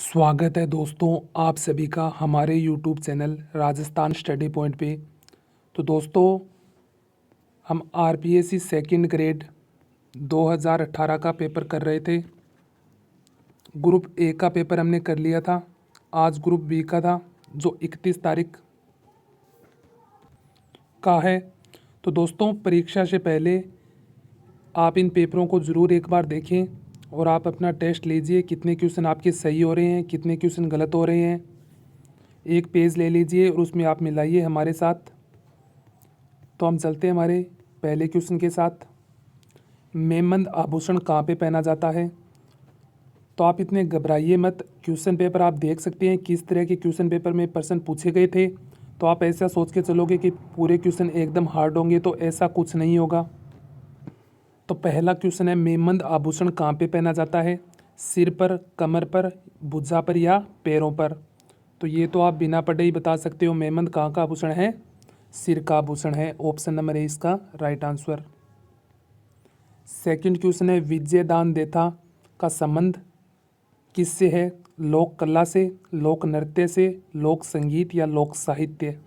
स्वागत है दोस्तों आप सभी का हमारे YouTube channel Rajasthan study point पे। तो दोस्तों हम आरपीएससी सेकंड ग्रेड 2018 का पेपर कर रहे थे। ग्रुप ए का पेपर हमने कर लिया था। आज ग्रुप बी का था जो 31 तारीख का है। तो दोस्तों परीक्षा से पहले आप इन पेपरों को ज़रूर एक बार देखें और आप अपना टेस्ट लीजिए, कितने क्वेश्चन आपके सही हो रहे हैं, कितने क्वेश्चन गलत हो रहे हैं। एक पेज ले लीजिए और उसमें आप मिलाइए हमारे साथ। तो हम चलते हैं हमारे पहले क्वेश्चन के साथ। मेमंद आभूषण कहाँ पे पहना जाता है? तो आप इतने घबराइए मत, क्वेश्चन पेपर आप देख सकते हैं किस तरह के क्वेश्चन पेपर में प्रश्न पूछे गए थे। तो आप ऐसा सोच के चलोगे कि पूरे क्वेश्चन एकदम हार्ड होंगे, तो ऐसा कुछ नहीं होगा। तो पहला क्वेश्चन है, मेमंद आभूषण कहाँ पे पहना जाता है? सिर पर, कमर पर, भुजा पर या पैरों पर? तो ये तो आप बिना पढ़े ही बता सकते हो, मेमंद कहाँ का आभूषण है? सिर का आभूषण है। ऑप्शन नंबर ए इसका राइट आंसर। सेकंड क्वेश्चन है, विजय दान देता का संबंध किससे है? लोक कला से, लोक नृत्य से, लोक संगीत या लोक साहित्य?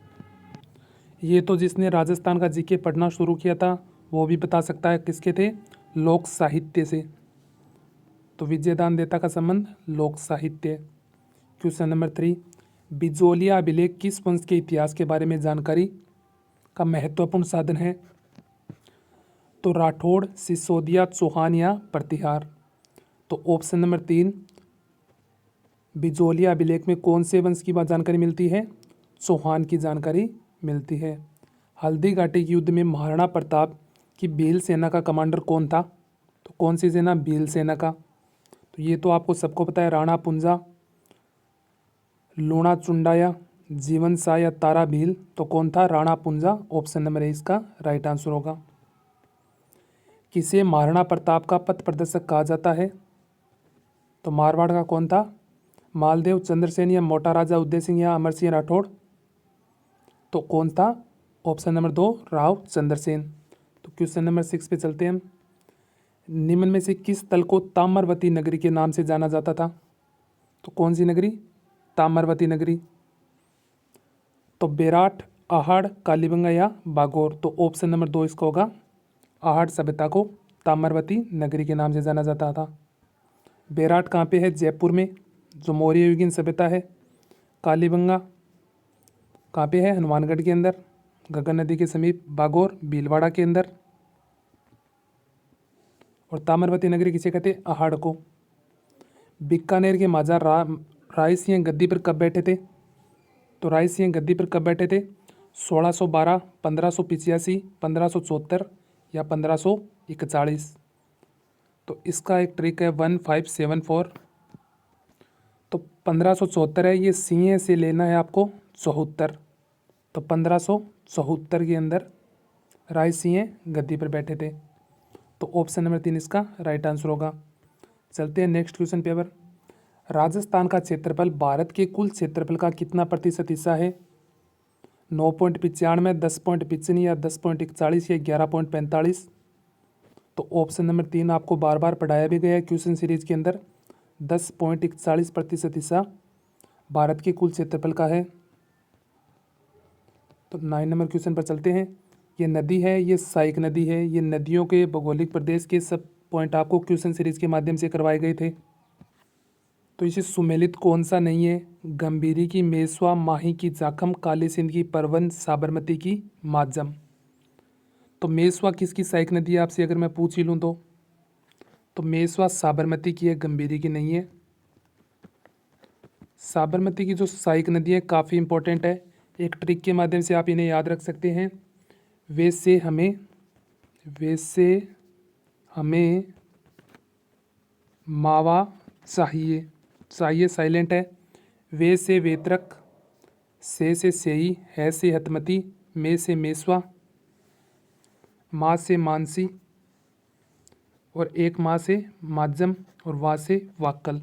ये तो जिसने राजस्थान का जीके पढ़ना शुरू किया था वो भी बता सकता है किसके थे? लोक साहित्य से। तो विजय दान देता का संबंध लोक साहित्य। क्वेश्चन नंबर 3, बिजोलिया अभिलेख किस वंश के इतिहास के बारे में जानकारी का महत्वपूर्ण साधन है? तो राठौड़, सिसोदिया, चौहान या प्रतिहार? तो ऑप्शन नंबर 3, बिजोलिया अभिलेख में कौन से वंश की जानकारी मिलती है? चौहान की जानकारी मिलती है। हल्दी घाटी के युद्ध में महाराणा प्रताप की भील सेना का कमांडर कौन था? तो कौन सी सेना? भील सेना का। तो ये तो आपको सबको पता है, राणा पुंजा, लूणा चुंडाया, जीवन शाह या तारा भील? तो कौन था? राणा पुंजा। ऑप्शन नंबर ए इसका राइट आंसर होगा। किसे महाराणा प्रताप का पथ प्रदर्शक कहा जाता है? तो मारवाड़ का कौन था? मालदेव, चंद्रसेन या मोटा राजा उदय सिंह या अमर सिंह राठौड़? तो कौन था? Option number 2, Rao Chandrasen. तो क्वेश्चन नंबर 6 पे चलते हैं हम। निम्न में से किस स्थल को ताम्रवती नगरी के नाम से जाना जाता था? तो कौन सी नगरी? ताम्रवती नगरी। तो बेराट, आहड़, कालीबंगा या बागौर? तो ऑप्शन नंबर 2 इसका होगा। आहड़ सभ्यता को ताम्रवती नगरी के नाम से जाना जाता था। बेराट कहाँ पे है? जयपुर में, जो मौर्य युगीन सभ्यता है। कालीबंगा कहाँ पे है? हनुमानगढ़ के अंदर, गगन नदी के समीप। बागौर भीलवाड़ा के अंदर। और ताम्रवती नगरी किसे कहते? आहड़ को। बीकानेर के महाराजा राय सिंह गद्दी पर कब बैठे थे? तो राय सिंह गद्दी पर कब बैठे थे? 1612, 1585, 1574 या 1541? तो इसका एक ट्रिक है 1574। तो 1574 है, ये सिंह से लेना है आपको 74। तो 1574 के अंदर राय सिंह गद्दी पर बैठे थे। तो ऑप्शन नंबर 3 इसका राइट आंसर होगा। चलते हैं नेक्स्ट क्वेश्चन पेपर। राजस्थान का क्षेत्रफल भारत के कुल क्षेत्रफल का कितना प्रतिशत हिस्सा है? 9.95, 10.95 या 10.41 या 11.45? तो ऑप्शन नंबर 3 आपको बार बार पढ़ाया भी गया है क्वेश्चन सीरीज के अंदर। 10.41% हिस्सा भारत के कुल क्षेत्रफल का है। तो 9 नंबर क्वेश्चन पर चलते हैं। ये नदी है, ये सहायक नदी है। ये नदियों के भौगोलिक प्रदेश के सब पॉइंट आपको क्वेश्चन सीरीज के माध्यम से करवाए गए थे। तो इसे सुमेलित कौन सा नहीं है? गंभीरी की मेसवा, माही की जाखम, काली सिंध की परवन, साबरमती की माजम? तो मेसवा किसकी सहायक नदी है आपसे अगर मैं पूछ ही लूँ तो मेसवा साबरमती की है, गंभीरी की नहीं है। साबरमती की जो सहायक नदी है काफ़ी इंपॉर्टेंट है, एक ट्रिक के माध्यम से आप इन्हें याद रख सकते हैं। वैसे हमें मावा चाहिए, चाहिए साइलेंट है। वे से वेत्रक, से सेई, है से हतमती, में से मेसवा, माँ से मानसी, और एक माँ से माजम, और वा से वाक्कल।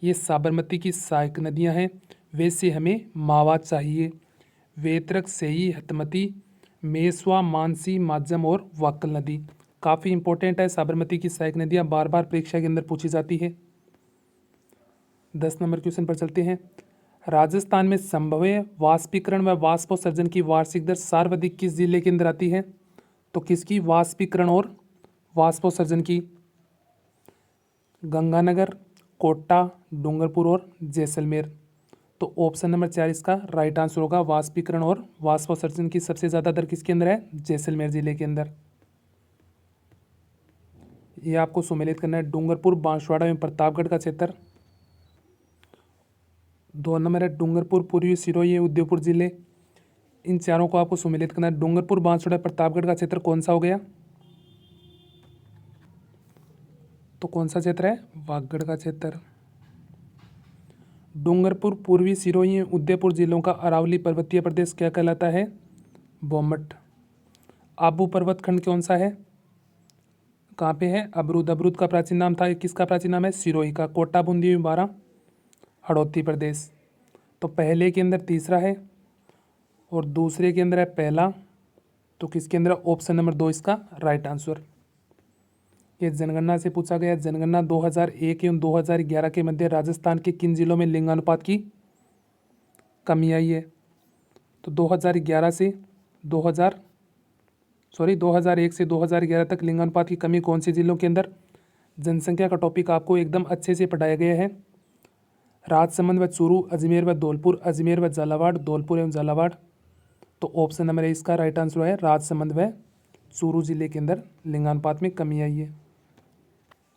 ये साबरमती की सहायक नदियाँ हैं। वे से हमें मावा चाहिए, वेत्रक, सेई, हतमती, मेसवा, मानसी, माजम और वाक्कल नदी। काफ़ी इंपॉर्टेंट है साबरमती की सहायक नदियाँ, बार बार परीक्षा के अंदर पूछी जाती है। 10 नंबर क्वेश्चन पर चलते हैं। राजस्थान में संभव्य वाष्पीकरण व वाष्पोत्सर्जन की वार्षिक दर सर्वाधिक किस जिले के अंदर आती है? तो किसकी वाष्पीकरण और वाष्पोत्सर्जन की? गंगानगर, कोटा, डूंगरपुर और जैसलमेर। तो ऑप्शन नंबर 4 इसका राइट आंसर होगा। वाष्पीकरण और वाष्पोत्सर्जन की सबसे ज़्यादा दर किसके अंदर है? जैसलमेर जिले के अंदर। ये आपको सुमेलित करना है। डूंगरपुर, बांसवाड़ा एवं प्रतापगढ़ का क्षेत्र। 2 नंबर है डूंगरपुर, पूर्वी सिरोही, उदयपुर जिले। इन चारों को आपको सुमेलित करना है। डूंगरपुर, बांसवाड़ा, प्रतापगढ़ का क्षेत्र कौन सा हो गया? तो कौन सा क्षेत्र है? वागड़ का क्षेत्र। डूंगरपुर, पूर्वी सिरोही, उदयपुर जिलों का अरावली पर्वतीय प्रदेश क्या कहलाता है? बोमट। आबू पर्वत खंड कौन सा है? कहाँ पे है? अबरूद। अबरूद का प्राचीन नाम था, किसका प्राचीन नाम है? सिरोही का। कोटा, बूंदी, बारां, हड़ौती प्रदेश। तो पहले के अंदर तीसरा है और दूसरे के अंदर है पहला। तो किसके अंदर? ऑप्शन नंबर 2 इसका राइट आंसर। ये जनगणना से पूछा गया। जनगणना 2001 एवं 2011 के मध्य राजस्थान के किन जिलों में लिंगानुपात की कमी आई है? तो 2001 से 2011 तक लिंगानुपात की कमी कौन से जिलों के अंदर? जनसंख्या का टॉपिक आपको एकदम अच्छे से पढ़ाया गया है। राजसमंद व चूरू, अजमेर व धौलपुर, अजमेर व झालावाड़, धौलपुर एवं झालावाड़। तो ऑप्शन नंबर है इसका राइट आंसर है। राजसमंद व चूरू जिले के अंदर लिंगानुपात में कमी आई है।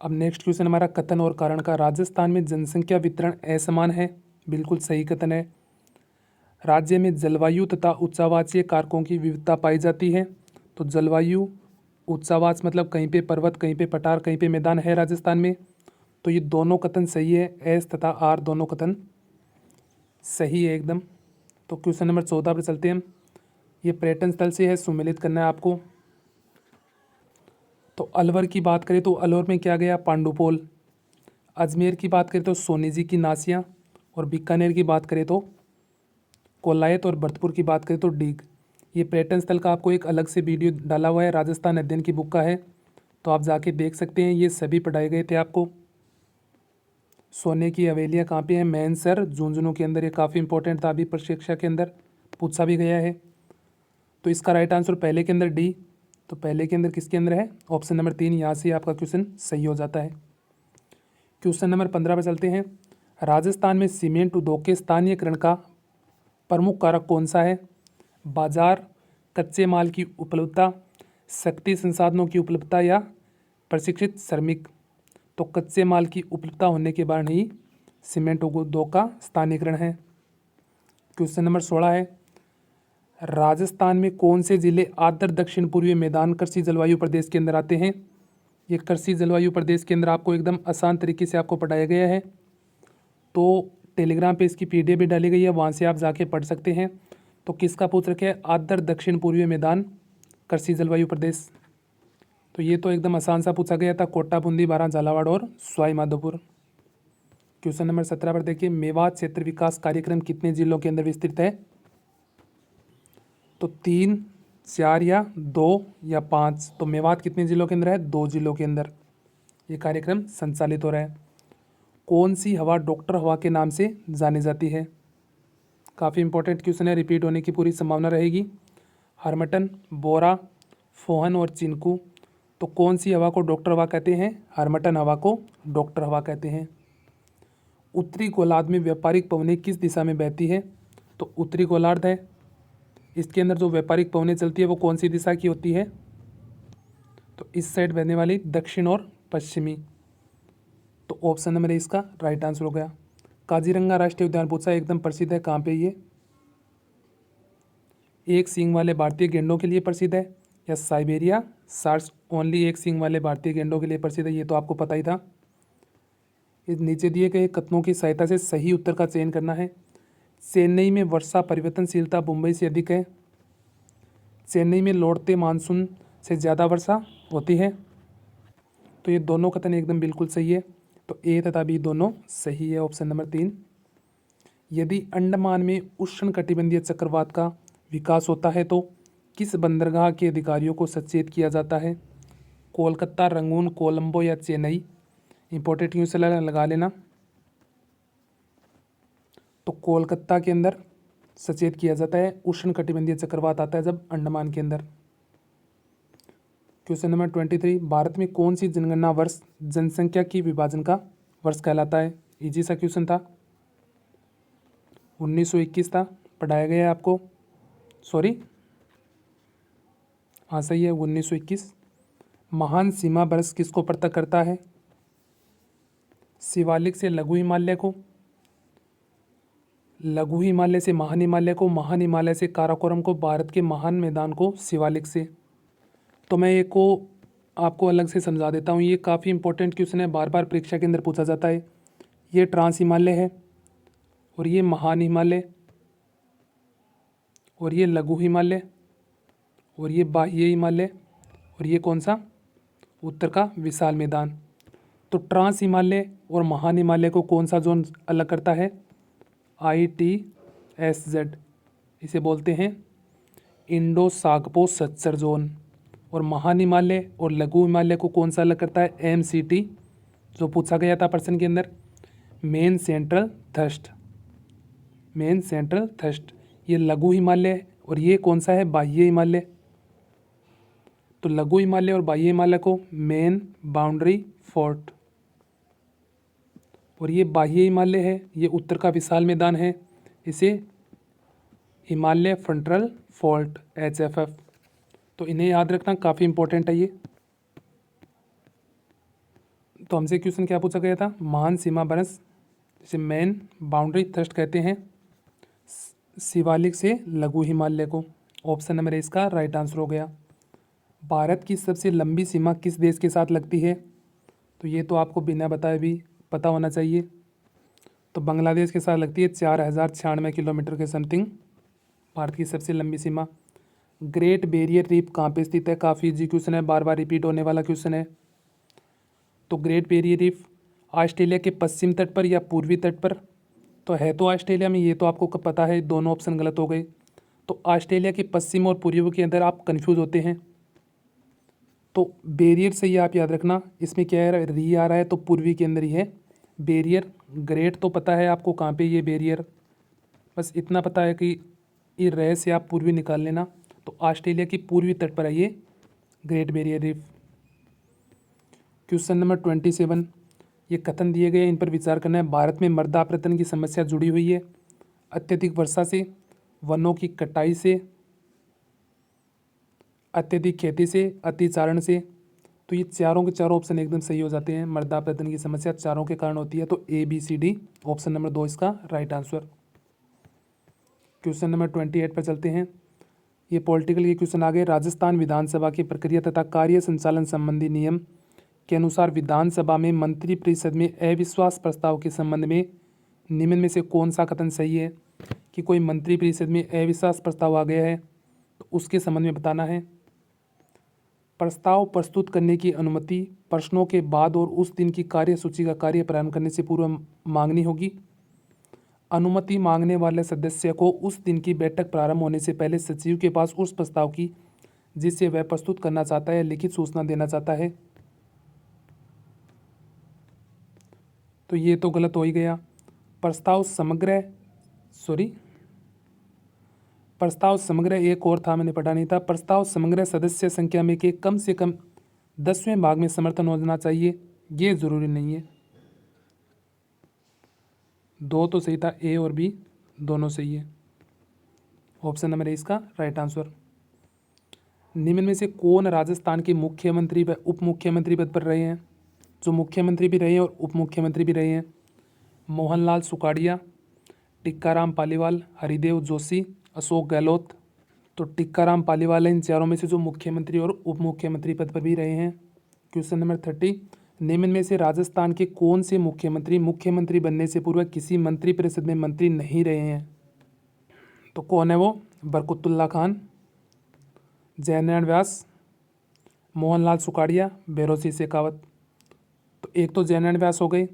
अब नेक्स्ट क्वेश्चन हमारा कथन और कारण का। राजस्थान में जनसंख्या वितरण असमान है। बिल्कुल सही कथन है। राज्य में जलवायु तथा उच्चावासीय कारकों की विविधता पाई जाती है। तो जलवायु, उच्चावास मतलब कहीं पे पर्वत, कहीं पे पठार, कहीं पे मैदान है राजस्थान में। तो ये दोनों कथन सही है। एस तथा आर दोनों कथन सही है एकदम। तो क्वेश्चन नंबर 14 पर चलते हैं हम। ये पर्यटन स्थल से है, सुमेलित करना है आपको। तो अलवर की बात करें तो अलवर में क्या गया? पांडुपोल। अजमेर की बात करें तो सोनी जी की नासियाँ। और बीकानेर की बात करें तो कोलायत। और भरतपुर की बात करें तो डीग। ये पर्यटन स्थल का आपको एक अलग से वीडियो डाला हुआ है, राजस्थान अध्ययन की बुक का है, तो आप जाके देख सकते हैं। ये सभी पढ़ाए गए थे आपको। सोने की हवेलियाँ कहाँ पे हैं? मैनसर, झुंझुनू के अंदर। ये काफ़ी इंपॉर्टेंट था, अभी परीक्षा के अंदर पूछा भी गया है। तो इसका राइट आंसर पहले के अंदर डी। तो पहले के अंदर किसके अंदर है? Option number 3। यहाँ से आपका क्वेश्चन सही हो जाता है। क्वेश्चन नंबर 15 पर चलते हैं। राजस्थान में सीमेंट उद्योग के स्थानीयकरण का प्रमुख कारक कौन सा है? बाजार, कच्चे माल की उपलब्धता, शक्ति संसाधनों की उपलब्धता या प्रशिक्षित श्रमिक? तो कच्चे माल की उपलब्धता होने के कारण ही सीमेंट उद्योग का स्थानीयकरण है। क्वेश्चन नंबर 16 है। राजस्थान में कौन से जिले आर्द्र दक्षिण पूर्वी मैदान कृषि जलवायु प्रदेश के अंदर आते हैं? ये कृषि जलवायु प्रदेश के अंदर आपको एकदम आसान तरीके से आपको पढ़ाया गया है। तो टेलीग्राम पे इसकी पीडीएफ भी डाली गई है, वहाँ से आप जाके पढ़ सकते हैं। तो किसका पूछ रखे है? आर्द्र दक्षिण पूर्वी मैदान कृषि जलवायु प्रदेश। तो ये तो एकदम आसान सा पूछा गया था। कोटा, बूंदी, बारां, झालावाड़ और सवाई माधोपुर। क्वेश्चन नंबर 17 पर देखिए। मेवात क्षेत्र विकास कार्यक्रम कितने जिलों के अंदर विस्तृत है? तो 3, 4 या 2 या 5। तो मेवात कितने जिलों के अंदर है? 2 जिलों के अंदर ये कार्यक्रम संचालित हो रहा है। कौन सी हवा डॉक्टर हवा के नाम से जानी जाती है? काफ़ी इंपॉर्टेंट क्वेश्चन है, रिपीट होने की पूरी संभावना रहेगी। हरमटन, बोरा, फोहन और चिनकू। तो कौन सी हवा को डॉक्टर हवा कहते हैं? हरमटन हवा को डॉक्टर हवा कहते हैं। उत्तरी गोलार्ध में व्यापारिक पवनें किस दिशा में बहती है? तो उत्तरी गोलार्ध है, इसके अंदर जो व्यापारिक पवनें चलती है वो कौन सी दिशा की होती है? तो इस साइड बहने वाली दक्षिण और पश्चिमी। तो ऑप्शन नंबर इसका राइट आंसर हो गया। काजीरंगा राष्ट्रीय उद्यान पूछा, एकदम प्रसिद्ध है। कहाँ पे ये? एक सींग वाले भारतीय गेंडों के लिए प्रसिद्ध है या साइबेरिया सार्स ओनली एक सींग वाले भारतीय गेंडों के लिए प्रसिद्ध है? ये तो आपको पता ही था। इस नीचे दिए गए कथनों की सहायता से सही उत्तर का चयन करना है। चेन्नई में वर्षा परिवर्तनशीलता मुंबई से अधिक है। चेन्नई में लौटते मानसून से ज़्यादा वर्षा होती है। तो ये दोनों कथन एकदम बिल्कुल सही है। तो ए तथा बी दोनों सही है, ऑप्शन नंबर 3। यदि अंडमान में उष्णकटिबंधीय चक्रवात का विकास होता है तो किस बंदरगाह के अधिकारियों को सचेत किया जाता है? कोलकाता, रंगून, कोलंबो या चेन्नई? इंपॉर्टेंट क्वेश्चन लगा लेना। तो कोलकाता के अंदर सचेत किया जाता है। उष्णकटिबंधीय चक्रवात आता है जब अंडमान के अंदर। क्वेश्चन नंबर 23, भारत में कौन सी जनगणना वर्ष जनसंख्या की विभाजन का वर्ष कहलाता है? इजी सा क्वेश्चन था, 1921 था, पढ़ाया गया है आपको। सॉरी, हाँ सही है, 1921। महान सीमा वर्ष किसको पृथक करता है? शिवालिक से लघु हिमालय को, लघु हिमालय से महान हिमालय को, महान हिमालय से काराकोरम को, भारत के महान मैदान को शिवालिक से। तो मैं एक को आपको अलग से समझा देता हूँ, ये काफ़ी इंपॉर्टेंट क्वेश्चन है, बार बार परीक्षा के अंदर पूछा जाता है। ये ट्रांस हिमालय है, और ये महान हिमालय, और ये लघु हिमालय, और ये बाह्य हिमालय, और ये कौन सा? उत्तर का विशाल मैदान। तो ट्रांस हिमालय और महान हिमालय को कौन सा जोन अलग करता है? ITSZ, इसे बोलते हैं इंडो सागपो सत्सर जोन। और महान हिमालय और लघु हिमालय को कौन सा अलग करता है? MCT, जो पूछा गया था प्रश्न के अंदर, main central thrust, main central thrust. ये लघु हिमालय और ये कौन सा है? बाह्य हिमालय। तो लघु हिमालय और बाह्य हिमालय को मेन बाउंड्री फोर्ट, और ये बाह्य हिमालय है, ये उत्तर का विशाल मैदान है, इसे हिमालय फ्रंटल फॉल्ट HFF। तो इन्हें याद रखना काफ़ी इंपॉर्टेंट है ये। तो हमसे क्वेश्चन क्या पूछा गया था? महान सीमा वर्ष, जिसे मेन बाउंड्री थ्रस्ट कहते हैं, शिवालिक से लघु हिमालय को। ऑप्शन नंबर इसका राइट आंसर हो गया। भारत की सबसे लंबी सीमा किस देश के साथ लगती है? तो ये तो आपको बिना बताए भी पता होना चाहिए। तो बांग्लादेश के साथ लगती है, 4096 किलोमीटर के समथिंग भारत की सबसे लंबी सीमा। ग्रेट बैरियर रीफ कहाँ पे स्थित है? काफ़ी इजी क्वेश्चन है, बार बार रिपीट होने वाला क्वेश्चन है। तो ग्रेट बैरियर रीफ ऑस्ट्रेलिया के पश्चिम तट पर या पूर्वी तट पर? तो है तो ऑस्ट्रेलिया में, ये तो आपको पता है, दोनों ऑप्शन गलत हो गए। तो ऑस्ट्रेलिया के पश्चिम और पूर्वी के अंदर आप कन्फ्यूज होते हैं, तो बैरियर से ही आप याद रखना। इसमें क्या है, री आ रहा है, तो पूर्वी के अंदर ही है बैरियर। ग्रेट तो पता है आपको कहाँ पे ये बैरियर, बस इतना पता है कि ये रह से आप पूर्वी निकाल लेना। तो ऑस्ट्रेलिया की पूर्वी तट पर है ये great barrier reef. Question number 27, ये कथन दिए गए, इन पर विचार करना है। भारत में मृदा अपरदन की समस्या जुड़ी हुई है अत्यधिक वर्षा से, वनों की कटाई से, अत्यधिक खेती से, अतिचारण से। तो ये चारों के चारों ऑप्शन एकदम सही हो जाते हैं। मृदा अपरदन की समस्या चारों के कारण होती है, तो ABCD ऑप्शन नंबर 2 इसका राइट आंसर। क्वेश्चन नंबर 28 पर चलते हैं। ये पॉलिटिकल के क्वेश्चन आ गए। राजस्थान विधानसभा की प्रक्रिया तथा कार्य संचालन संबंधी नियम के अनुसार विधानसभा में मंत्रिपरिषद में अविश्वास प्रस्ताव के संबंध में निम्न में से कौन सा कथन सही है? कि कोई मंत्रिपरिषद में अविश्वास प्रस्ताव आ गया है तो उसके संबंध में बताना है। प्रस्ताव प्रस्तुत करने की अनुमति प्रश्नों के बाद और उस दिन की कार्यसूची का कार्य प्रारंभ करने से पूर्व मांगनी होगी। अनुमति मांगने वाले सदस्य को उस दिन की बैठक प्रारंभ होने से पहले सचिव के पास उस प्रस्ताव की जिसे वह प्रस्तुत करना चाहता है लिखित सूचना देना चाहता है। तो ये तो गलत हो ही गया। प्रस्ताव समग्र एक और था, मैंने पढ़ा नहीं था। प्रस्ताव समग्र सदस्य संख्या में के कम से कम 10वें भाग में समर्थन होना चाहिए, ये जरूरी नहीं है। दो तो सही था, A और B दोनों सही है। ऑप्शन नंबर A इसका राइट आंसर। निम्न में से कौन राजस्थान के मुख्यमंत्री व उप मुख्यमंत्री पद पर रहे हैं? जो मुख्यमंत्री भी रहे हैं और उप मुख्यमंत्री भी रहे हैं। मोहनलाल सुखाड़िया, टिक्काराम पालीवाल, हरिदेव जोशी, अशोक गहलोत। तो टिक्काराम पालीवाल इन चारों में से जो मुख्यमंत्री और उप मुख्यमंत्री पद पर भी रहे हैं। क्वेश्चन नंबर 30, निम्न में से राजस्थान के कौन से मुख्यमंत्री मुख्यमंत्री बनने से पूर्व किसी मंत्रिपरिषद में मंत्री नहीं रहे हैं? तो कौन है वो? बरकतुल्ला खान, जयनारायण व्यास, मोहनलाल सुखाड़िया, भैरों सिंह शेखावत। तो एक तो जयनारायण व्यास हो गए,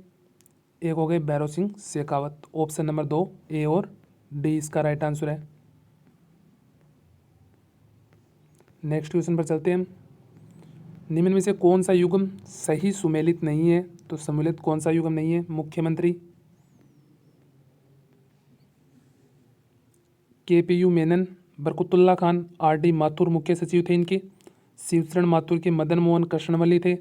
एक हो गए Bhairon Singh Shekhawat. Option number 2 A और D इसका राइट आंसर है। नेक्स्ट क्वेश्चन पर चलते हैं हम। निम्न में से कौन सा युग्म सही सुमेलित नहीं है? तो सम्मिलित कौन सा युग्म नहीं है? मुख्यमंत्री, KPU मेनन, बरकतुल्ला खान, RD माथुर मुख्य सचिव थे इनके, शिवचरण माथुर के मदन मोहन कृष्णवली थे,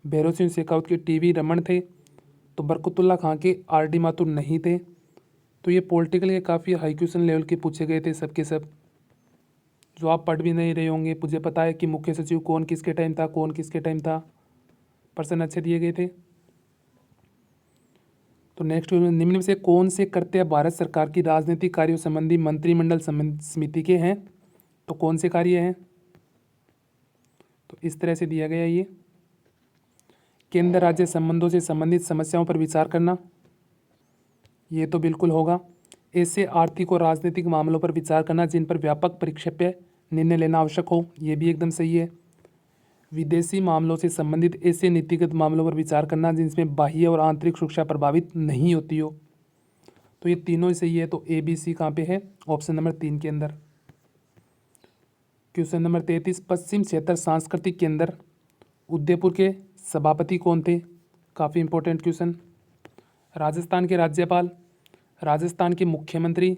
भैरव सिंह शेखावत के TV रमन थे, तो बरकतुल्ला खान के RD माथुर नहीं थे। तो ये पॉलिटिकल के काफ़ी हाई क्वेश्चन लेवल के पूछे गए थे सब के सब, जो आप पढ़ भी नहीं रहे होंगे। मुझे पता है कि मुख्य सचिव कौन किसके टाइम था, कौन किसके टाइम था, प्रश्न अच्छे दिए गए थे। तो नेक्स्ट निम्न में से कौन से कर्तव्य भारत सरकार की राजनीतिक कार्यों संबंधी मंत्रिमंडल समिति के हैं? तो कौन से कार्य हैं? तो इस तरह से दिया गया ये, केंद्र राज्य संबंधों से संबंधित समस्याओं पर विचार करना, ये तो बिल्कुल होगा। ऐसे आर्थिक और राजनीतिक मामलों पर विचार करना जिन पर व्यापक परिक्षेप्य निर्णय लेना आवश्यक हो, ये भी एकदम सही है। विदेशी मामलों से संबंधित ऐसे नीतिगत मामलों पर विचार करना जिनमें बाह्य और आंतरिक सुरक्षा प्रभावित नहीं होती हो, तो ये तीनों ही सही है। तो ABC कहाँ पे है? ऑप्शन नंबर 3 के अंदर। क्वेश्चन नंबर 33, पश्चिम क्षेत्र सांस्कृतिक केंद्र उदयपुर के सभापति कौन थे? काफ़ी इंपॉर्टेंट क्वेश्चन। राजस्थान के राज्यपाल, राजस्थान के मुख्यमंत्री,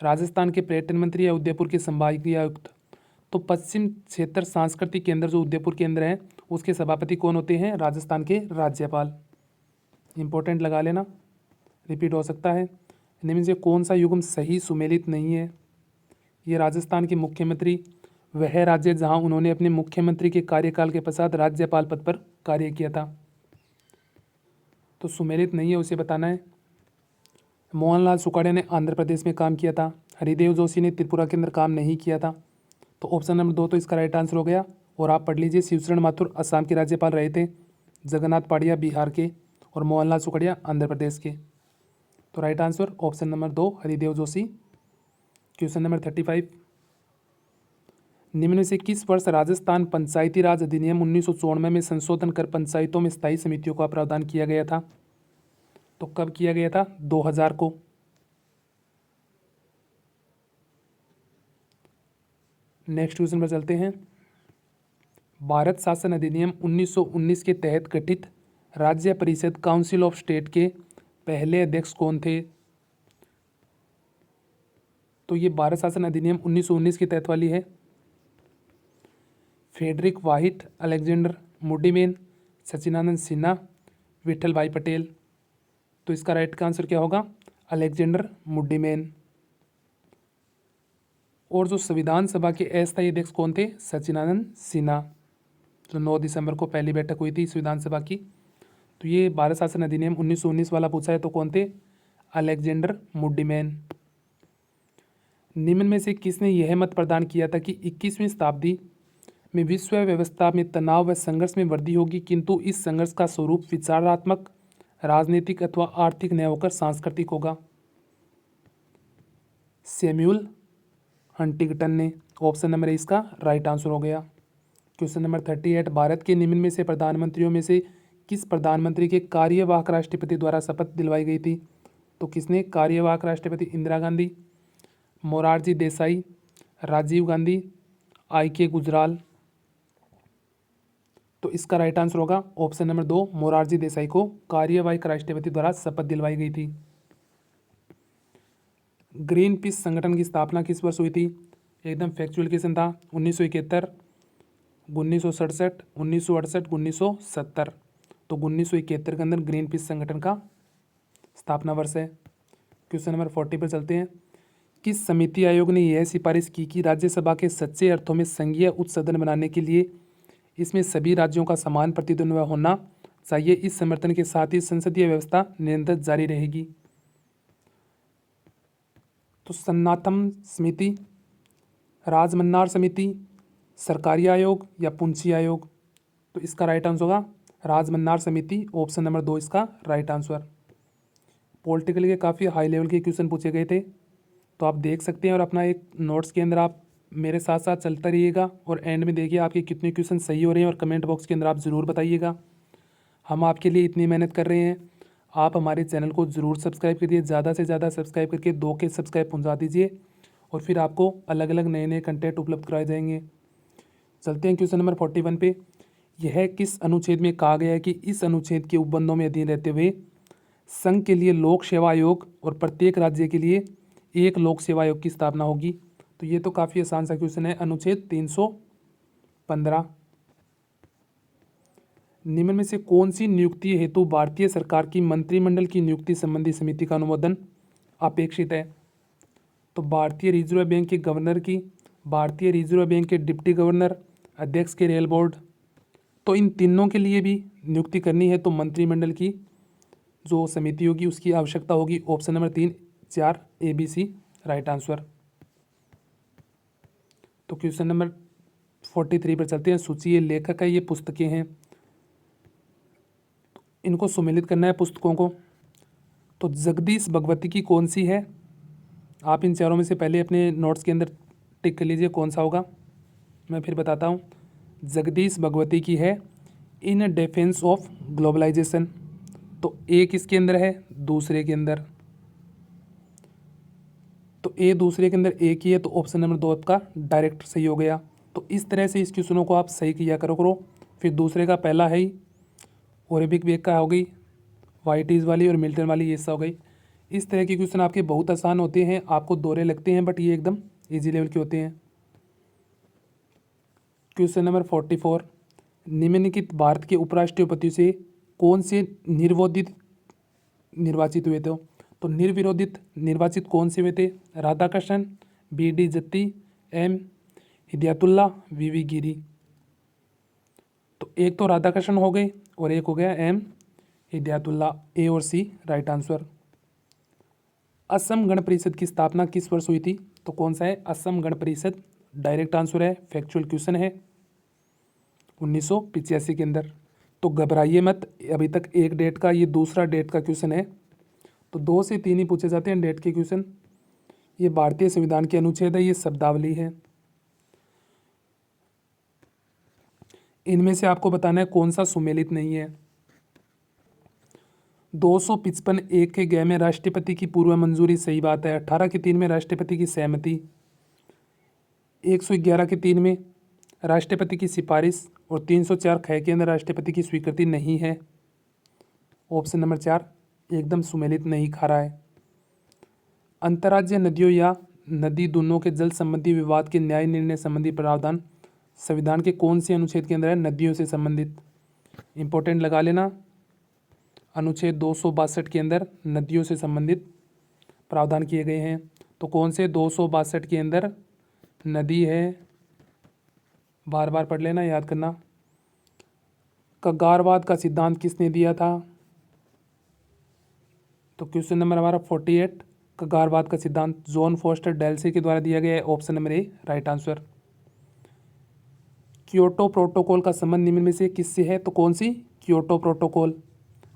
राजस्थान के पर्यटन मंत्री या उदयपुर के संभागीय आयुक्त? तो पश्चिम क्षेत्र सांस्कृतिक केंद्र जो उदयपुर के अंदर है उसके सभापति कौन होते हैं? राजस्थान के राज्यपाल। इंपॉर्टेंट लगा लेना, रिपीट हो सकता है। इनमें से कौन सा युग्म सही सुमेलित नहीं है? ये राजस्थान के मुख्यमंत्री वह राज्य जहां उन्होंने अपने मुख्यमंत्री के कार्यकाल के पश्चात राज्यपाल पद पर कार्य किया था, तो सुमेलित नहीं है, उसे बताना है। मोहनलाल सुखाड़िया ने आंध्र प्रदेश में काम किया था, हरिदेव जोशी ने त्रिपुरा के अंदर काम नहीं किया था। तो ऑप्शन नंबर 2 तो इसका राइट आंसर हो गया। और आप पढ़ लीजिए, शिवचरण माथुर असम के राज्यपाल रहे थे, जगन्नाथ पाड़िया बिहार के और मोहनलाल सुखाड़िया आंध्र प्रदेश के। तो right answer option number 2 Haridev Joshi. Question number 35, निम्न में से किस वर्ष राजस्थान पंचायती राज अधिनियम 1994 में संशोधन कर पंचायतों में स्थायी समितियों का प्रावधान किया गया था? तो कब किया गया था? 2000 को। नेक्स्ट क्वेश्चन पर चलते हैं। भारत शासन अधिनियम 1919 के तहत गठित राज्य परिषद काउंसिल ऑफ स्टेट के पहले अध्यक्ष कौन थे? तो ये भारत शासन अधिनियम 1919 के तहत वाली है। Frederick Whyte, Alexander Muddiman, Sachchidananda Sinha, Vithalbhai Patel? तो इसका राइट का आंसर क्या होगा? Alexander Muddiman. और जो संविधान सभा के अस्थायी अध्यक्ष कौन थे? सचिनानंद सिन्हा, जो 9 दिसंबर को पहली बैठक हुई थी संविधान सभा की। तो ये भारत शासन अधिनियम 1919 वाला पूछा है, तो कौन थे? अलेक्जेंडर मुडीमेन। निम्न में से किसने यह मत प्रदान किया था कि 21वीं शताब्दी में विश्व व्यवस्था में तनाव व संघर्ष में वृद्धि होगी, किंतु इस संघर्ष का स्वरूप विचारात्मक, राजनीतिक अथवा आर्थिक न होकर सांस्कृतिक होगा? सैमुअल हंटिंगटन ने। ऑप्शन नंबर इसका राइट आंसर हो गया। क्वेश्चन नंबर 38, भारत के निम्न में से प्रधानमंत्रियों में से किस प्रधानमंत्री के कार्यवाहक राष्ट्रपति द्वारा शपथ दिलवाई गई थी? तो किसने? कार्यवाहक राष्ट्रपति इंदिरा गांधी, मोरारजी देसाई, राजीव गांधी, IK गुजराल? तो इसका राइट आंसर होगा ऑप्शन नंबर 2 मोरारजी देसाई को कार्यवाहक राष्ट्रपति द्वारा शपथ दिलवाई गई थी। ग्रीन पीस संगठन की स्थापना किस वर्ष हुई थी? एकदम फैक्चुअल क्वेश्चन था। 1971, 1967, 1968, 1970? तो 1971 के अंदर ग्रीन पीस संगठन का स्थापना वर्ष है। क्वेश्चन नंबर 40 पर चलते हैं। किस समिति आयोग ने यह सिफारिश की कि राज्यसभा के सच्चे अर्थों में संघीय उच्च सदन बनाने के लिए इसमें सभी राज्यों का समान प्रतिद्वंद्व होना चाहिए? इस समर्थन के साथ ही संसदीय व्यवस्था निरंतर जारी रहेगी? तो सन्नाथम समिति, राजमन्नार समिति, सरकारी आयोग या पुंछी आयोग? तो इसका राइट आंसर होगा राजमन्नार समिति। ऑप्शन नंबर 2 इसका राइट आंसर। पॉलिटिकल के काफ़ी हाई लेवल के क्वेश्चन पूछे गए थे, तो आप देख सकते हैं। और अपना एक नोट्स के अंदर आप मेरे साथ साथ चलता रहिएगा और एंड में देखिए आपके कितने क्वेश्चन सही हो रहे हैं, और कमेंट बॉक्स के अंदर आप ज़रूर बताइएगा। हम आपके लिए इतनी मेहनत कर रहे हैं, आप हमारे चैनल को ज़रूर सब्सक्राइब करिए, ज़्यादा से ज़्यादा सब्सक्राइब करके 2 के सब्सक्राइब पहुँचा दीजिए, और फिर आपको अलग अलग नए नए कंटेंट उपलब्ध कराए जाएंगे। चलते हैं क्वेश्चन नंबर 41 पे। यह किस अनुच्छेद में कहा गया है कि इस अनुच्छेद के उपबंधों में अधीन रहते हुए संघ के लिए लोक सेवा आयोग और प्रत्येक राज्य के लिए एक लोक सेवा आयोग की स्थापना होगी। तो ये तो काफ़ी आसान सा क्वेश्चन है। अनुच्छेद 315। निम्न में से कौन सी नियुक्ति हेतु भारतीय सरकार की मंत्रिमंडल की नियुक्ति संबंधी समिति का अनुमोदन अपेक्षित है? तो भारतीय रिजर्व बैंक के गवर्नर की, भारतीय रिजर्व बैंक के डिप्टी गवर्नर, अध्यक्ष के रेल बोर्ड। तो इन तीनों के लिए भी नियुक्ति करनी है तो मंत्रिमंडल की जो समिति होगी उसकी आवश्यकता होगी। Option number 3, 4, ABC right answer. तो क्वेश्चन नंबर 43 पर चलते हैं। सूची लेखक है, ये पुस्तकें हैं, इनको सुमेलित करना है पुस्तकों को। तो जगदीश भगवती की कौन सी है? आप इन चारों में से पहले अपने नोट्स के अंदर टिक कर लीजिए कौन सा होगा, मैं फिर बताता हूँ। जगदीश भगवती की है इन डिफेंस ऑफ ग्लोबलाइजेशन। तो ए किसके अंदर है? दूसरे के अंदर। तो ए दूसरे के अंदर ए की है, तो ऑप्शन नंबर 2 आपका डायरेक्ट सही हो गया। तो इस तरह से इस क्वेश्चनों को आप सही किया करो। फिर दूसरे का पहला है ही, ओरेबिक वेग का हो गई, वाइटीज़ वाली और मिल्टन वाली, ये सब हो गई। इस तरह के क्वेश्चन आपके बहुत आसान होते हैं, आपको दोहरे लगते हैं, बट ये एकदम ईजी लेवल के होते हैं। Question number 44। निम्नलिखित भारत के उपराष्ट्रपति से कौन से निर्विरोधित निर्वाचित हुए थे? तो निर्विरोधित निर्वाचित कौन से हुए थे? राधाकृष्णन, BD जत्ती, M हिदायतुल्लाह, VV गिरी। तो एक तो राधाकृष्णन हो गए और एक हो गया M हिदायतुल्लाह। A और C right answer. Assam Gana Parishad की स्थापना किस वर्ष हुई थी? तो कौन सा है? असम गण परिषद डायरेक्ट आंसर है, फैक्चुअल क्वेश्चन है, 1985 के अंदर। तो घबराइए मत, अभी तक एक डेट का, ये दूसरा डेट का क्वेश्चन है। तो 2 से 3 ही पूछे जाते हैं डेट के क्वेश्चन। ये भारतीय संविधान के अनुच्छेद है, ये शब्दावली है। इनमें से आपको बताना है कौन सा सुमेलित नहीं है। 255 एक के ग में राष्ट्रपति की पूर्व मंजूरी सही बात है। 18 के 3 में राष्ट्रपति की सहमति। 111 के 3 में राष्ट्रपति की सिफारिश और 304 ख के अंदर राष्ट्रपति की स्वीकृति नहीं है। ऑप्शन नंबर 4 एकदम सुमेलित नहीं खा रहा है। अंतर्राज्यीय नदियों या नदी दोनों के जल संबंधी विवाद के न्याय निर्णय संबंधी प्रावधान संविधान के कौन से अनुच्छेद के अंदर है? नदियों से संबंधित। इंपॉर्टेंट लगा लेना, अनुच्छेद 262 के अंदर नदियों से संबंधित प्रावधान किए गए हैं। तो कौन से 262 के अंदर नदी है? बार बार पढ़ लेना, याद करना। कगारवाद का सिद्धांत किसने दिया था? तो क्वेश्चन नंबर हमारा 48, कगारवाद का सिद्धांत जॉन फोस्टर डेल्सी के द्वारा दिया गया है। Option number A right answer. Kyoto protocol का संबंध निम्न में से किससे है? तो कौन सी? Kyoto protocol.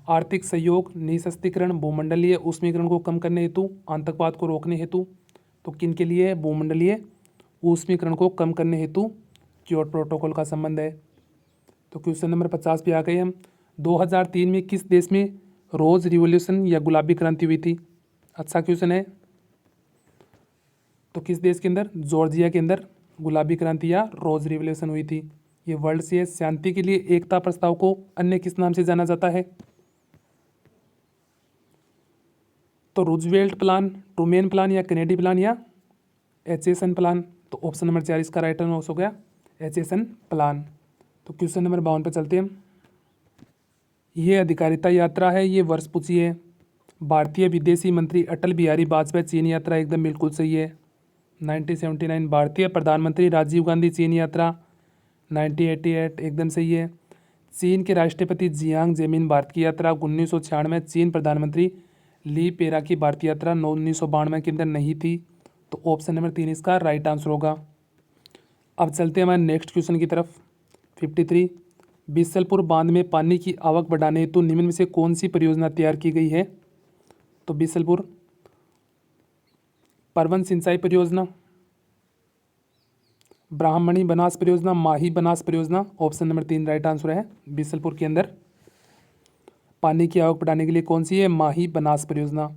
आर्थिक सहयोग, निःशस्त्रीकरण, भूमंडलीय ऊष्मीकरण को कम करने हेतु, आतंकवाद को रोकने हेतु। तो किन के लिए? भूमंडलीय ऊष्मीकरण को कम करने हेतु क्योटो प्रोटोकॉल का संबंध है। तो क्वेश्चन नंबर 50 पे आ गए हम। 2003 में किस देश में रोज रिवॉल्यूशन या गुलाबी क्रांति हुई थी? अच्छा क्वेश्चन है। तो किस देश के अंदर? जॉर्जिया के अंदर गुलाबी क्रांति या रोज रिवॉल्यूशन हुई थी। ये वर्ल्ड से शांति के लिए एकता प्रस्ताव को अन्य किस नाम से जाना जाता है? तो रूजवेल्ट प्लान, ट्रूमैन प्लान या कैनेडी प्लान या एचएसएन प्लान। तो ऑप्शन नंबर 4 इसका राइट आंसर हो गया एचएसएन प्लान। तो क्वेश्चन नंबर 52 पर चलते हैं। ये अधिकारिता यात्रा है, ये वर्ष पूछिए। भारतीय विदेशी मंत्री अटल बिहारी वाजपेयी चीन यात्रा एकदम बिल्कुल सही है, 1979। भारतीय प्रधानमंत्री राजीव गांधी चीन यात्रा 1988 एकदम सही है। चीन के राष्ट्रपति जियांग जेमिन भारत की यात्रा 1996। चीन प्रधानमंत्री ली पेरा की भारतीय यात्रा 1992 के अंदर नहीं थी। तो ऑप्शन नंबर 3 इसका राइट आंसर होगा। अब चलते हैं हमारे नेक्स्ट क्वेश्चन की तरफ। 53 बीसलपुर बांध में पानी की आवक बढ़ाने हेतु निम्न में से कौन सी परियोजना तैयार की गई है? तो बीसलपुर परवन सिंचाई परियोजना, ब्राह्मणी बनास परियोजना, माही बनास परियोजना। ऑप्शन नंबर 3 राइट आंसर है। बीसलपुर के अंदर पानी की आवक बढ़ाने के लिए कौन सी है? माही बनास परियोजना।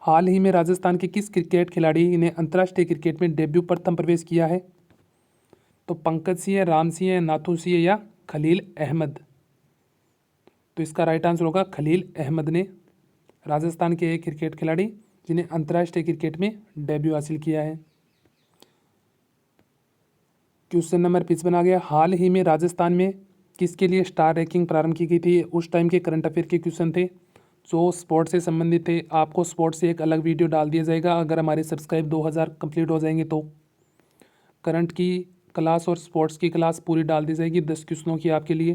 हाल ही में राजस्थान के किस क्रिकेट खिलाड़ी ने अंतर्राष्ट्रीय क्रिकेट में डेब्यू प्रथम प्रवेश किया है? तो पंकज सिंह है, राम सिंह है, नाथू सिंह है या खलील अहमद। तो इसका राइट आंसर होगा खलील अहमद ने, राजस्थान के एक क्रिकेट खिलाड़ी जिन्हें अंतर्राष्ट्रीय क्रिकेट में डेब्यू हासिल किया है। क्वेश्चन नंबर 55 आ गया, हाल ही में राजस्थान में किसके लिए स्टार रैंकिंग प्रारंभ की गई थी। उस टाइम के करंट अफेयर के क्वेश्चन थे जो स्पोर्ट्स से संबंधित थे। आपको स्पोर्ट्स से एक अलग वीडियो डाल दिया जाएगा अगर हमारे सब्सक्राइब 2000 कंप्लीट हो जाएंगे तो। करंट की क्लास और स्पोर्ट्स की क्लास पूरी डाल दी जाएगी 10 क्वेश्चनों की आपके लिए।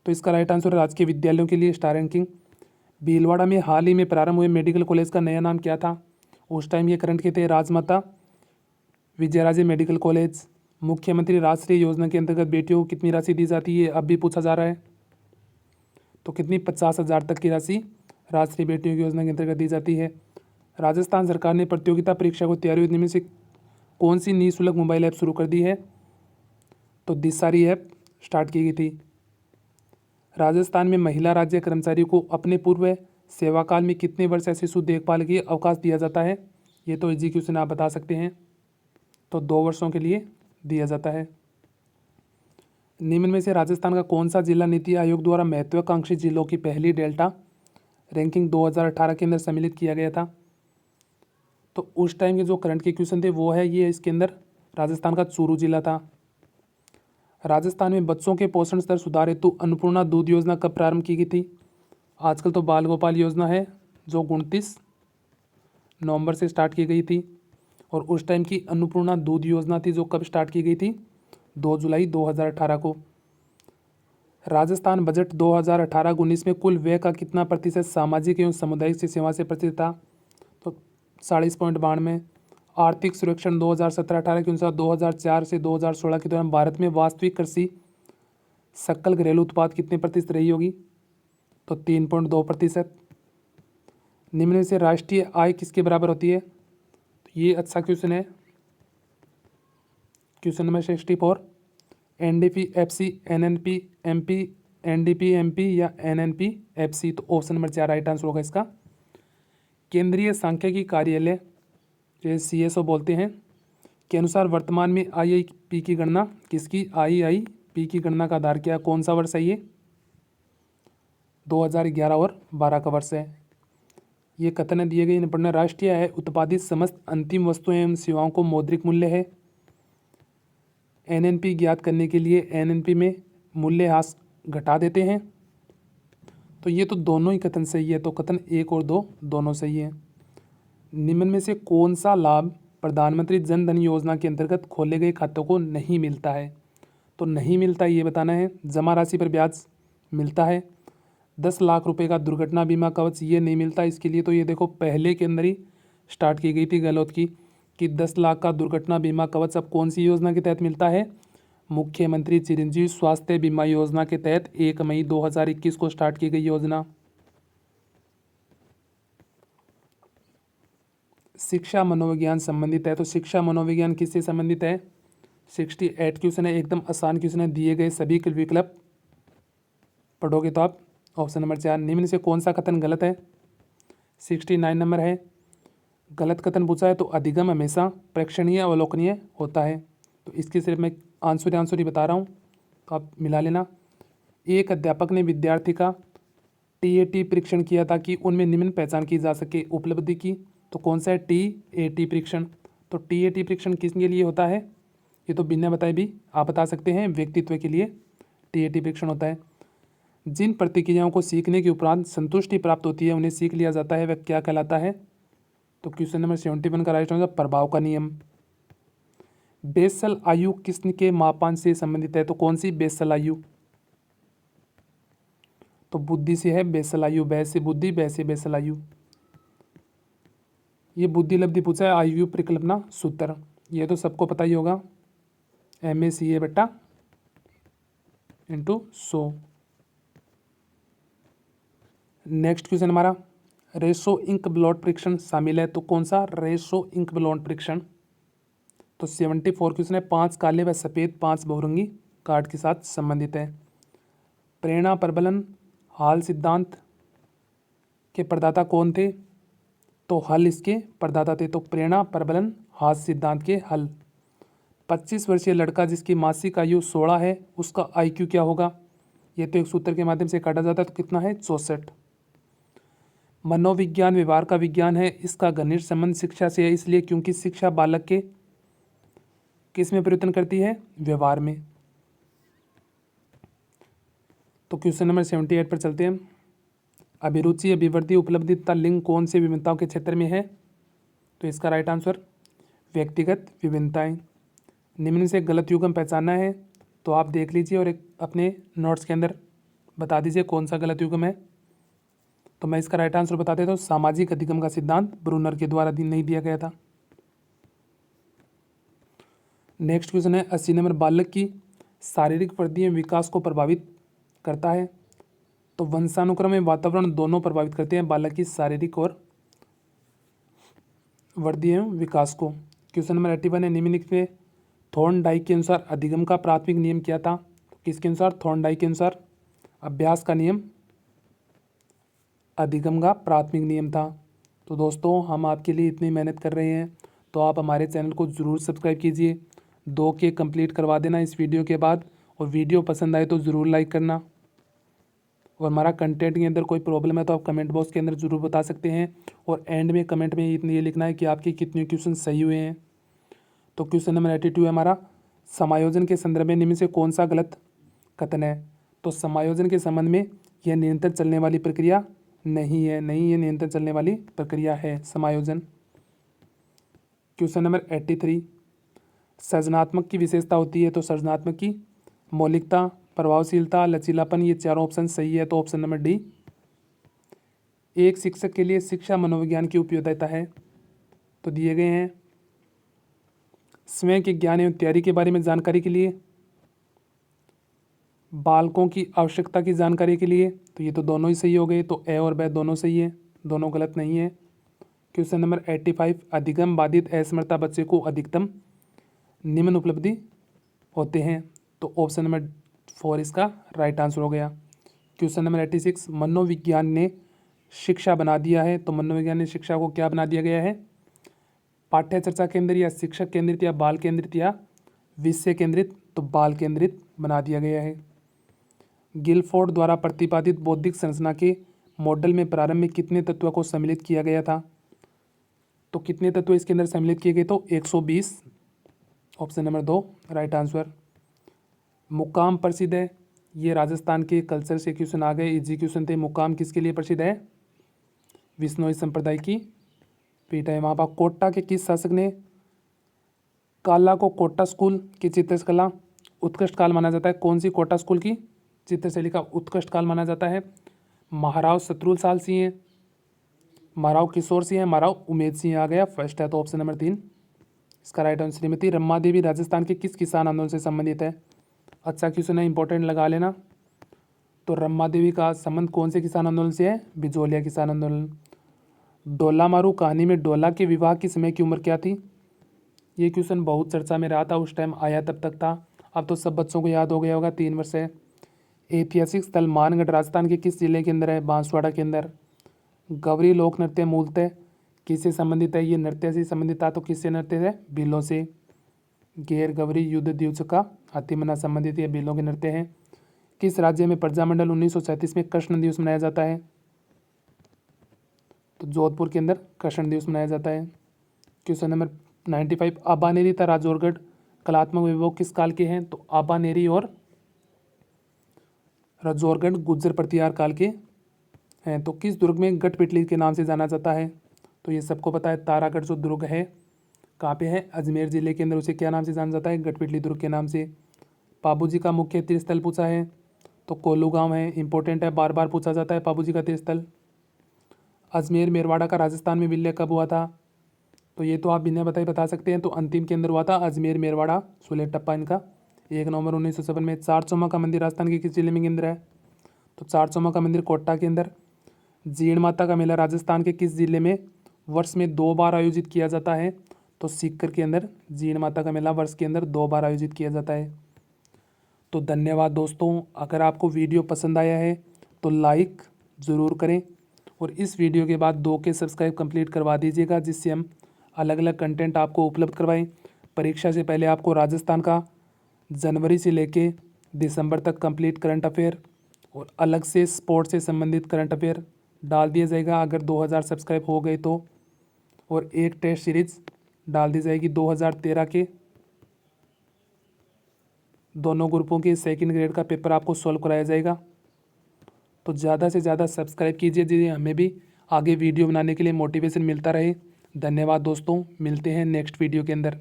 तो इसका राइट आंसर राजकीय विद्यालयों के लिए स्टार रैंकिंग। भीलवाड़ा में हाल ही में प्रारंभ हुए मेडिकल कॉलेज का नया नाम क्या था। उस टाइम ये करंट के थे राजमाता विजयराजे मेडिकल कॉलेज। मुख्यमंत्री राष्ट्रीय योजना के अंतर्गत बेटियों को कितनी राशि दी जाती है, अब भी पूछा जा रहा है। तो कितनी, 50,000 तक की राशि राष्ट्रीय बेटियों की योजना के अंतर्गत दी जाती है। राजस्थान सरकार ने प्रतियोगिता परीक्षा को तैयारी में से कौन सी निःशुल्क मोबाइल ऐप शुरू कर दी है। तो दिसारी ऐप स्टार्ट की गई थी। राजस्थान में महिला राज्य कर्मचारियों को अपने पूर्व सेवाकाल में कितने वर्ष या शिशु देखभाल के अवकाश दिया जाता है। ये तो एग्जीक्यूशन आप बता सकते हैं। तो 2 वर्षों के लिए दिया जाता है। निम्न में से राजस्थान का कौन सा जिला नीति आयोग द्वारा महत्वाकांक्षी जिलों की पहली डेल्टा रैंकिंग 2018 के अंदर सम्मिलित किया गया था। तो उस टाइम के जो करंट के क्वेश्चन थे वो है ये, इसके अंदर राजस्थान का चूरू जिला था। राजस्थान में बच्चों के पोषण स्तर सुधार हेतु अन्नपूर्णा दूध योजना कब प्रारंभ की गई थी। आजकल तो बाल गोपाल योजना है जो 29 नवंबर से स्टार्ट की गई थी। और उस टाइम की अन्नपूर्णा दूध योजना थी जो कब स्टार्ट की गई थी, 2 जुलाई 2018 को। राजस्थान बजट 2018-19 में कुल व्यय का कितना प्रतिशत सामाजिक एवं सामुदायिक सेवा से प्रतिशत था। तो 40.92। आर्थिक सर्वेक्षण 2017-18 के अनुसार 2004 से 2016 के दौरान भारत में वास्तविक कृषि सकल घरेलू उत्पाद कितने प्रतिशत रही होगी। तो 3.2%। निम्न में से राष्ट्रीय आय किसके बराबर होती है। तो ये अच्छा क्वेश्चन है। Question number 64, NDP FC, NNP MP, NDP MP या एनएनपी एफसी। तो ऑप्शन नंबर 4 राइट आंसर होगा इसका। केंद्रीय सांख्यिकी कार्यालय जो सीएसओ बोलते हैं के अनुसार वर्तमान में आईआईपी की गणना किसकी, आईआईपी की गणना का आधार क्या, कौन सा वर्ष है ये, 2011 और 12 का वर्ष है। ये कथन दिए गए पढ़ना, राष्ट्रीय आय उत्पादित समस्त अंतिम वस्तुएं एवं सेवाओं को मौद्रिक मूल्य है। एनएनपी ज्ञात करने के लिए एनएनपी में मूल्य ह्रास घटा देते हैं। तो ये तो दोनों ही कथन सही है। तो कथन 1 और 2 दोनों सही है। निम्न में से कौन सा लाभ प्रधानमंत्री जन धन योजना के अंतर्गत खोले गए खातों को नहीं मिलता है। तो नहीं मिलता ये बताना है। जमा राशि पर ब्याज मिलता है। 10 लाख रुपए का दुर्घटना बीमा कवच ये नहीं मिलता। इसके लिए तो ये देखो पहले के अंदर ही स्टार्ट की गई थी गहलोत की कि 10 लाख का दुर्घटना बीमा कवच अब कौन सी योजना के तहत मिलता है, मुख्यमंत्री चिरंजीवी स्वास्थ्य बीमा योजना के तहत 1 मई 2021 को स्टार्ट की गई योजना। शिक्षा मनोविज्ञान संबंधित है। तो शिक्षा मनोविज्ञान किससे संबंधित है। 68 क्वेश्चन है, एकदम आसान क्वेश्चन है। दिए गए सभी विकल्प पढ़ोगे तो आप ऑप्शन नंबर 4। निम्न से कौन सा कथन गलत है। 69 नंबर है। गलत कथन पूछा है तो अधिगम हमेशा प्रेक्षणीय अवलोकनीय होता है। तो इसकी सिर्फ मैं आंसर ही बता रहा हूँ तो आप मिला लेना। एक अध्यापक ने विद्यार्थी का टीएटी परीक्षण किया ताकि उनमें निम्न पहचान की जा सके उपलब्धि की। तो कौन सा है, टीएटी परीक्षण। तो टीएटी परीक्षण किसके लिए होता है, ये तो बिना बताए भी आप बता सकते हैं। व्यक्तित्व के लिए टीएटी परीक्षण होता है। जिन प्रतिक्रियाओं को सीखने के उपरांत संतुष्टि प्राप्त होती है उन्हें सीख लिया जाता है, वह क्या कहलाता है। तो क्वेश्चन नंबर 71 का राइट आंसर प्रभाव का नियम। बेसल आयु किसके मापांक से संबंधित है। तो कौन सी बेसल आयु। तो बुद्धि से है बेसल आयु। बै से बुद्धि, बै से बेसल आयु। ये बुद्धि लब्धि पूछा है, आयु परिकल्पना सूत्र ये तो सबको पता ही होगा, MACA/100। नेक्स्ट क्वेश्चन हमारा, रेसो इंक ब्लॉट परीक्षण शामिल है। तो कौन सा, रेसो इंक ब्लॉट परीक्षण। तो 74 क्वेश्चन है। 5 काले व सफ़ेद 5 बहुरंगी कार्ड के साथ संबंधित है। प्रेरणा प्रबलन हाल सिद्धांत के प्रदाता कौन थे। तो हल इसके प्रदाता थे। तो प्रेरणा प्रबलन हाल सिद्धांत के हल। 25 वर्षीय लड़का जिसकी मासिक आयु 16 है उसका IQ क्या होगा। ये तो एक सूत्र के माध्यम से काटा जाता है। तो कितना है, 64। मनोविज्ञान व्यवहार का विज्ञान है, इसका घनिष्ठ संबंध शिक्षा से है, इसलिए क्योंकि शिक्षा बालक के किस में परिवर्तन करती है, व्यवहार में। तो क्वेश्चन नंबर 78 पर चलते हैं। अभिरुचि, अभिवृद्धि, उपलब्धि तथा लिंग कौन से विभिन्नताओं के क्षेत्र में है? तो इसका राइट आंसर व्यक्तिगत विभिन्नताएं। निम्न से गलत युग्म पहचानना है, तो आप देख लीजिए और एक अपने नोट्स के अंदर बता दीजिए कौन सा गलत युग्म है। तो मैं इसका राइट आंसर बता देता हूँ, सामाजिक अधिगम का सिद्धांत ब्रूनर के द्वारा नहीं दिया गया था। नेक्स्ट क्वेश्चन है 80 नंबर, बालक की शारीरिक वृद्धि एवं विकास को प्रभावित करता है? तो वंशानुक्रम एवं वातावरण दोनों प्रभावित करते हैं बालक की शारीरिक और वृद्धि एवं विकास को। क्वेश्चन नंबर 81 है, निम्नलिखित में थॉर्नडाइक के अनुसार अधिगम का प्राथमिक नियम क्या था? किसके अनुसार? थॉर्नडाइक के अनुसार अभ्यास का नियम अधिगम का प्राथमिक नियम था। तो दोस्तों, हम आपके लिए इतनी मेहनत कर रहे हैं, तो आप हमारे चैनल को ज़रूर सब्सक्राइब कीजिए। 2 के कंप्लीट करवा देना इस वीडियो के बाद, और वीडियो पसंद आए तो ज़रूर लाइक करना। और हमारा कंटेंट के अंदर कोई प्रॉब्लम है तो आप कमेंट बॉक्स के अंदर ज़रूर बता सकते हैं, और एंड में कमेंट में ये लिखना है कि आपके कितने क्वेश्चन सही हुए हैं। तो क्वेश्चन नंबर 82 है हमारा, समायोजन के संदर्भ में निम्न से कौन सा गलत कथन है? तो समायोजन के संबंध में यह निरंतर चलने वाली प्रक्रिया नहीं है, नहीं, ये निरंतर चलने वाली प्रक्रिया है समायोजन। क्वेश्चन नंबर 83, सृजनात्मक की विशेषता होती है? तो सृजनात्मक की मौलिकता, प्रभावशीलता, लचीलापन, ये चारों ऑप्शन सही है, तो ऑप्शन नंबर डी। एक शिक्षक के लिए शिक्षा मनोविज्ञान की उपयोगिता है? तो दिए गए हैं स्वयं के ज्ञान एवं तैयारी के बारे में जानकारी के लिए, बालकों की आवश्यकता की जानकारी के लिए, तो ये तो दोनों ही सही हो गए, तो ए और ब दोनों सही है, दोनों गलत नहीं है। क्वेश्चन नंबर 85, अधिगम बाधित असमर्थता बच्चे को अधिकतम निम्न उपलब्धि होते हैं? तो ऑप्शन नंबर 4 इसका राइट आंसर हो गया। क्वेश्चन नंबर 86, मनोविज्ञान ने शिक्षा बना दिया है? तो मनोविज्ञान ने शिक्षा को क्या बना दिया गया है? पाठ्य चर्चा केंद्रित या शिक्षक केंद्रित या बाल केंद्रित या विषय केंद्रित? तो बाल केंद्रित बना दिया गया है। गिलफोर्ड द्वारा प्रतिपादित बौद्धिक संरचना के मॉडल में प्रारंभ में कितने तत्वों को सम्मिलित किया गया था? तो कितने तत्व इसके अंदर सम्मिलित किए गए? तो 120, ऑप्शन नंबर 2 राइट आंसर। मुकाम प्रसिद्ध है? ये राजस्थान के कल्चर से क्वेश्चन आ गए, इजी क्वेश्चन थे। मुकाम किसके लिए प्रसिद्ध है? विश्नोई संप्रदाय की पीठ है वहाँ पर। कोटा के किस शासक ने काला को कोटा स्कूल की चित्रकला उत्कृष्ट काल माना जाता है? कौन सी कोटा स्कूल की चित्रशैली का उत्कृष्ट काल माना जाता है? महाराव शत्रुल साल सिंह, महाराव किशोर सिंह, महाराव उमेद सिंह आ गया, फर्स्ट है, तो ऑप्शन नंबर 3 इसका राइट आंसर। श्रीमती रमा देवी राजस्थान के किस किसान आंदोलन से संबंधित है? अच्छा क्वेश्चन है, इंपॉर्टेंट लगा लेना। तो रमा देवी का संबंध कौन से किसान आंदोलन से है? बिजोलिया किसान आंदोलन। डोला मारू कहानी में डोला के विवाह की समय की उम्र क्या थी? ये क्वेश्चन बहुत चर्चा में रहा था, उस टाइम आया तब तक था, अब तो सब बच्चों को याद हो गया होगा, 3 वर्ष है। ऐतिहासिक स्थल मानगढ़ राजस्थान के किस जिले के अंदर है? बांसवाड़ा के अंदर। गौरी लोक नृत्य मूलतः किससे संबंधित है? ये नृत्य से संबंधित था, तो किससे नृत्य है? भीलों से। गैर गौरी युद्ध दिवस का हाथीमना संबंधित ये भीलों के नृत्य हैं। किस राज्य में प्रजामंडल 1937 में कृष्ण दिवस मनाया जाता है? तो जोधपुर के अंदर कृष्ण दिवस मनाया जाता है। क्वेश्चन नंबर 95, आबानेरी तथा राजौरगढ़ कलात्मक वैभव किस काल के हैं? तो आबानेरी और राजौरगढ़ गुर्जर प्रतिहार काल के हैं। तो किस दुर्ग में गढ़पिटली के नाम से जाना जाता है? तो ये सबको पता है, तारागढ़ जो दुर्ग है कहाँ पे है? अजमेर जिले के अंदर, उसे क्या नाम से जाना जाता है? गढ़पिटली दुर्ग के नाम से। पाबूजी का मुख्य तीर्थस्थल पूछा है, तो कोल्लू गांव है, इंपॉर्टेंट है, बार बार पूछा जाता है पाबूजी का तीर्थस्थल। अजमेर मेरवाड़ा का राजस्थान में विलय कब हुआ था? तो ये तो आप बिना बताए बता सकते हैं, तो अंतिम के अंदर हुआ था अजमेर मेरवाड़ा सुलेह टप्पा इनका 1 नवंबर 1957 में। चारचौमा का मंदिर राजस्थान के किस जिले में केंद्र है? तो चारचौमा का मंदिर कोटा के अंदर। जीण माता का मेला राजस्थान के किस जिले में वर्ष में 2 बार आयोजित किया जाता है? तो सीकर के अंदर जीण माता का मेला वर्ष के अंदर 2 बार आयोजित किया जाता है। तो धन्यवाद दोस्तों, अगर आपको वीडियो पसंद आया है तो लाइक ज़रूर करें, और इस वीडियो के बाद 2 के सब्सक्राइब कंप्लीट करवा दीजिएगा, जिससे हम अलग अलग कंटेंट आपको उपलब्ध करवाएं। परीक्षा से पहले आपको राजस्थान का जनवरी से लेके दिसंबर तक कंप्लीट करंट अफेयर और अलग से स्पोर्ट्स से संबंधित करंट अफेयर डाल दिया जाएगा अगर 2000 सब्सक्राइब हो गए तो। और एक टेस्ट सीरीज़ डाल दी जाएगी 2013 के दोनों ग्रुपों के सेकंड ग्रेड का पेपर आपको सॉल्व कराया जाएगा। तो ज़्यादा से ज़्यादा सब्सक्राइब कीजिए जिससे हमें भी आगे वीडियो बनाने के लिए मोटिवेशन मिलता रहे। धन्यवाद दोस्तों, मिलते हैं नेक्स्ट वीडियो के अंदर।